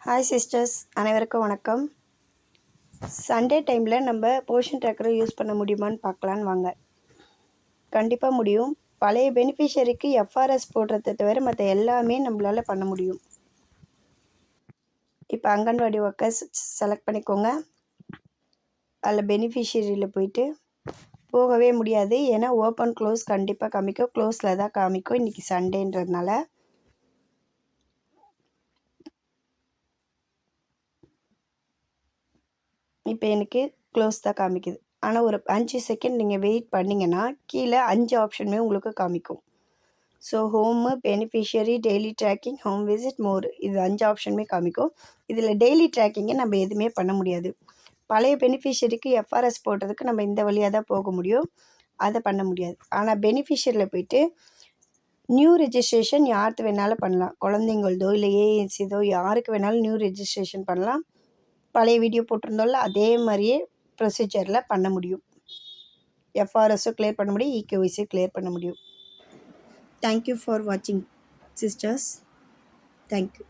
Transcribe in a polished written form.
Hi sisters, அனைவருக்கும் வணக்கம். Sunday டைமில் நம்ம போர்ஷன் ட்ராக்கரை யூஸ் பண்ண முடியுமான்னு பார்க்கலான்னு வாங்க. கண்டிப்பாக முடியும். பழைய பெனிஃபிஷரிக்கு எஃப்ஆர்எஸ் போடுறதை தவிர மற்ற எல்லாமே நம்மளால் பண்ண முடியும். இப்போ அங்கன்வாடி ஒர்க்கர்ஸ் செலக்ட் பண்ணிக்கோங்க. அதில் பெனிஃபிஷரியில் போயிட்டு போகவே முடியாது, ஏன்னா ஓப்பன் க்ளோஸ் கண்டிப்பாக காமிக்கும். க்ளோஸில் தான் காமிக்கும் இன்றைக்கி சண்டேன்றதுனால. இப்போ எனக்கு க்ளோஸ் தான் காமிக்குது. ஆனால் ஒரு 5 செகண்ட் நீங்கள் வெயிட் பண்ணிங்கன்னா கீழே 5 ஆப்ஷனுமே உங்களுக்கு காமிக்கும். So home, beneficiary, daily tracking, home visit, more, இது 5 ஆப்ஷனுமே காமிக்கும். இதில் டெய்லி ட்ராக்கிங்கை நம்ம எதுவுமே பண்ண முடியாது. பழைய பெனிஃபிஷரிக்கு எஃப்ஆர்எஸ் போடுறதுக்கு நம்ம இந்த வழியாக தான் போக முடியும், அதை பண்ண முடியாது. ஆனால் பெனிஃபிஷரியில் போயிட்டு நியூ ரெஜிஸ்ட்ரேஷன் யாருக்கு வேணாலும் பண்ணலாம். குழந்தைங்களதோ இல்லை ஏஎன்சிதோ யாருக்கு வேணாலும் நியூ ரெஜிஸ்ட்ரேஷன் பண்ணலாம். பழைய வீடியோ போட்டிருந்தோம்ல, அதே மாதிரியே ப்ரொசீஜரில் பண்ண முடியும். எஃப்ஆர்எஸும் கிளியர் பண்ண முடியும், இகேஒய்ஸும் கிளியர் பண்ண முடியும். தேங்க்யூ ஃபார் வாட்சிங் சிஸ்டர்ஸ். தேங்க்யூ.